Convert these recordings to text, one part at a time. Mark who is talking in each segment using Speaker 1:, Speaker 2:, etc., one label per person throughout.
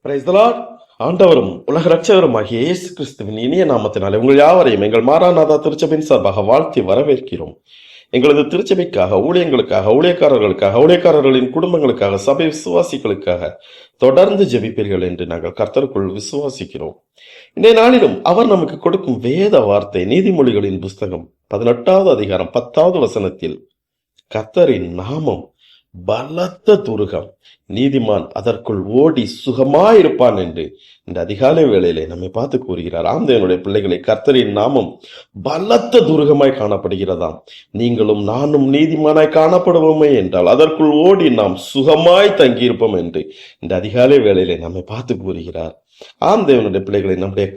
Speaker 1: Praise the Lord. ஆண்டவரும் உலக ரட்சகருமாகிய இயேசு கிறிஸ்துவின் இனிய நாமத்தினாலே உங்கள் யாவரையும் எங்கள் மாராநாதா திருச்சபையின் சார்பாக வாழ்த்தி வரவேற்கிறோம். எங்களது திருச்சபைக்காக, ஊழியங்களுக்காக, ஊழியக்காரர்களுக்காக, ஊழியக்காரர்களின் குடும்பங்களுக்காக, சபை விசுவாசிகளுக்காக தொடர்ந்து ஜெபிப்பீர்கள் என்று நாங்கள் கர்த்தருக்குள் விசுவாசிக்கிறோம். இன்றைய நாளிலும் அவர் நமக்கு கொடுக்கும் வேத வார்த்தை நீதிமொழிகளின் புஸ்தகம் 18வது அதிகாரம் 10வது வசனத்தில், கர்த்தரின் நாமம் பலத்த துருகம், நீதிமான் அதற்குள் ஓடி சுகமாயிருப்பான் என்று இந்த அதிகாலை வேளையிலே நம்மை பார்த்து கூறுகிறார். ஆந்தையனுடைய பிள்ளைகளை, கர்த்தரின் நாமம் பலத்த துருகமாய் காணப்படுகிறதாம். நீங்களும் நானும் நீதிமானாய் காணப்படுவோமே என்றால் அதற்குள் ஓடி நாம் சுகமாய் தங்கியிருப்போம் என்று இந்த அதிகாலை வேளையிலே நம்மை பார்த்து கூறுகிறார். ஆந்தையனுடைய பிள்ளைகளை, நம்முடைய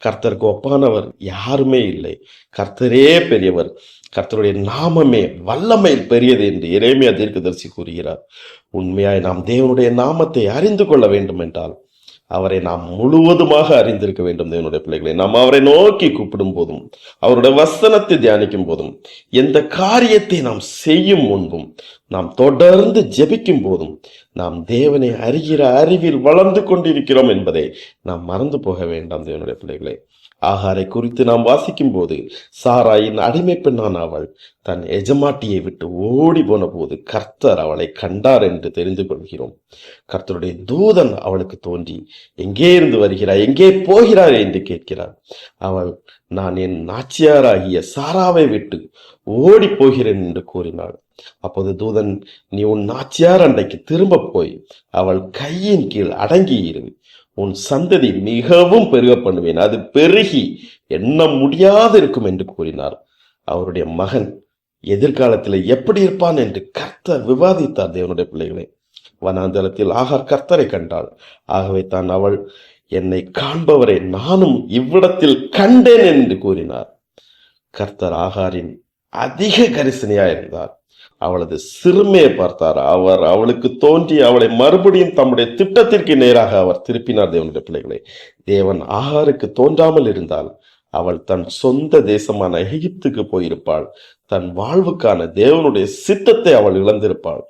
Speaker 1: கர்த்தருக்கு ஒப்பானவர் யாருமே இல்லை. கர்த்தரே பெரியவர். கர்த்தருடைய நாமமே வல்லமையில் பெரியது என்று எரேமியா தீர்க்கதரிசி கூறுகிறார். உண்மையாய் நாம் தேவனுடைய நாமத்தை அறிந்து கொள்ள வேண்டும் என்றால் அவரை நாம் முழுவதுமாக அறிந்திருக்க வேண்டும். தேவனுடைய பிள்ளைகளை, நாம் அவரை நோக்கி கூப்பிடும் போதும், அவருடைய வசனத்தை தியானிக்கும் போதும், எந்த காரியத்தை நாம் செய்யும் முன்பும், நாம் தொடர்ந்து ஜெபிக்கும் போதும் நாம் தேவனை அறிகிற அறிவில் வளர்ந்து கொண்டிருக்கிறோம் என்பதை நாம் மறந்து போக வேண்டாம். தேவனுடைய பிள்ளைகளை, ஆகாரை குறித்து நாம் வாசிக்கும் போது, சாராயின் அடிமை பெண்ணான அவள் தன் எஜமாட்டியை விட்டு ஓடி போன போது கர்த்தர் அவளை கண்டார் என்று தெரிந்து கொள்கிறோம். கர்த்தருடைய தூதன் அவளுக்கு தோன்றி, எங்கே இருந்து வருகிறாய், எங்கே போகிறாய் என்று கேட்கிறார். அவள், நான் என் நாச்சியாராகிய சாராவை விட்டு ஓடி போகிறேன் என்று கூறினாள். அப்போது தூதன், நீ உன் நாச்சியார் அண்டைக்கு திரும்ப போய் அவள் கையின் கீழ் அடங்கியிரு, உன் சந்ததி மிகவும் பெருக பண்ணுவேன், அது பெருகி எண்ண முடியாது இருக்கும் என்று கூறினார். அவருடைய மகன் எதிர்காலத்தில் எப்படி இருப்பான் என்று கர்த்தர் விவாதித்தார். தேவனுடைய பிள்ளைகளை, வனாந்தரத்தில் ஆகார் கர்த்தரை கண்டாள். ஆகவே தான் அவள், என்னை காண்பவரை நானும் இவ்விடத்தில் கண்டேன் என்று கூறினார். கர்த்தர் ஆகாரின் அதிக கரிசனையா இருந்தார். அவளது சிறுமையை பார்த்தார். அவர் அவளுக்கு தோன்றி அவளை மறுபடியும் தம்முடைய திட்டத்திற்கு நேராக அவர் திருப்பினார். தேவனுடைய பிள்ளைகளை, தேவன் ஆகாருக்கு தோன்றாமல் இருந்தால் அவள் தன் சொந்த தேசமான எகிப்துக்கு போயிருப்பாள். தன் வாழ்வுக்கான தேவனுடைய சித்தத்தை அவள் இழந்திருப்பாள்.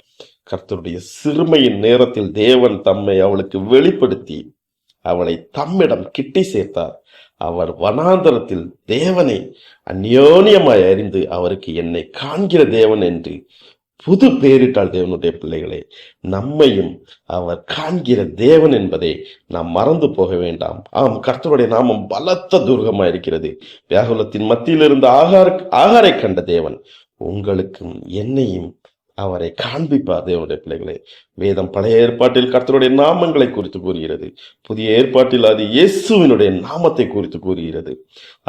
Speaker 1: கர்த்தருடைய சிறுமையின் நேரத்தில் தேவன் தம்மை அவளுக்கு வெளிப்படுத்தி அவளை தம்மிடம் கிட்டி சேர்த்தார். அவர் வனாந்தரத்தில் தேவனை அந்யோன்யமாய் அறிந்து அவருக்கு என்னை காண்கிற தேவன் என்று புது பேரிட்டாள். தேவனுடைய பிள்ளைகளை, நம்மையும் அவர் காண்கிற தேவன் என்பதை நாம் மறந்து போக வேண்டாம். ஆம், கர்த்தருடைய நாமம் பலத்த துர்கமாய் இருக்கிறது. வியாகுலத்தின் மத்தியில் இருந்த ஆகாரை கண்ட தேவன் உங்களுக்கும் என்னையும் அவரை காண்பிப்பார். தேவனுடைய பிள்ளைகளை, வேதம் பழைய ஏற்பாட்டில் கர்த்தருடைய நாமங்களை குறித்து கூறுகிறது. புதிய ஏற்பாட்டில் அது இயேசுவினுடைய நாமத்தை குறித்து கூறுகிறது.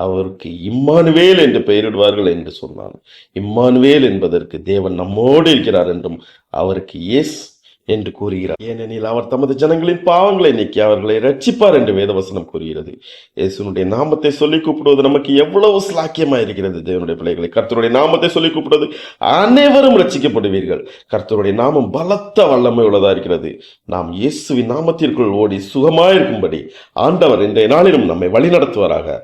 Speaker 1: அவருக்கு இம்மானுவேல் என்று பெயரிடுவார்கள் என்று சொன்னான். இம்மானுவேல் என்பதற்கு தேவன் நம்மோடு இருக்கிறார் என்றும், அவருக்கு இயேசு என்று கூறுகிறார். ஏனெனில் அவர் தமது ஜனங்களின் பாவங்களை நீக்கி அவர்களை ரட்சிப்பார் என்று வேதவசனம் கூறுகிறது. இயேசுனுடைய நாமத்தை சொல்லி கூப்பிடுவது நமக்கு எவ்வளவு சிலாக்கியமாக இருக்கிறது. தேவனுடைய பிள்ளைகளை, கர்த்தருடைய நாமத்தை சொல்லி கூப்பிடுவது அனைவரும் ரட்சிக்கப்படுவீர்கள். கர்த்தருடைய நாமம் பலத்த வல்லமை உள்ளதா இருக்கிறது. நாம் இயேசுவின் நாமத்திற்குள் ஓடி சுகமாயிருக்கும்படி ஆண்டவர் இன்றைய நாளிலும் நம்மை வழி நடத்துவாராக.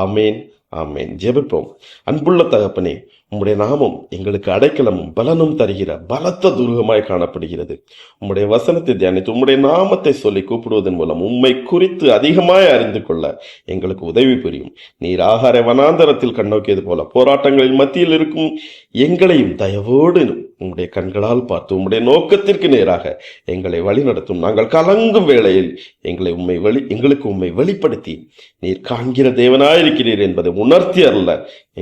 Speaker 1: ஆமேன், ஆமேன். ஜெபிப்போம். அன்புள்ள தகப்பனே, உம்முடைய நாமம் எங்களுக்கு அடைக்கலமும் பலனும் தருகிற பலத்த துருகமாய் காணப்படுகிறது. உம்முடைய வசனத்தை தியானித்து உம்முடைய நாமத்தை சொல்லி கூப்பிடுவதன் மூலம் உம்மை குறித்து அதிகமாய் அறிந்து கொள்ள எங்களுக்கு உதவி புரியும். நீர் ஆகாரை வனாந்தரத்தில் கண்ணோக்கியது போல போராட்டங்களின் மத்தியில் இருக்கும் எங்களையும் தயவோடு உம்முடைய கண்களால் பார்த்து உம்முடைய நோக்கத்திற்கு நேராக எங்களை வழி நடத்தும். நாங்கள் கலங்கும் வேளையில் எங்களுக்கு உம்மை வெளிப்படுத்தி நீர் காண்கிற தேவனாயிருக்கிறீர் என்பதை உணர்த்தி அல்ல,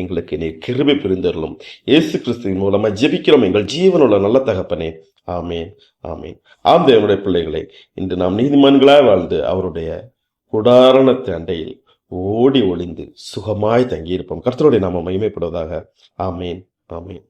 Speaker 1: எங்களுக்கு நீர் கிருபை புரிந்தருளும். இயேசு கிறிஸ்துவின் மூலமா ஜெபிக்கிறோம் எங்கள் ஜீவனுள்ள நல்ல தகப்பனே. ஆமேன், ஆமேன். ஆம் தேவனுடைய பிள்ளைகளை, இன்று நாம் நீதிமான்களாய் வாழ்ந்து அவருடைய குடாரணத்து அண்டையில் ஓடி ஒளிந்து சுகமாய் தங்கியிருப்போம். கர்த்தருடைய நாமம் மகிமைப்படுவதாக. ஆமேன், ஆமேன்.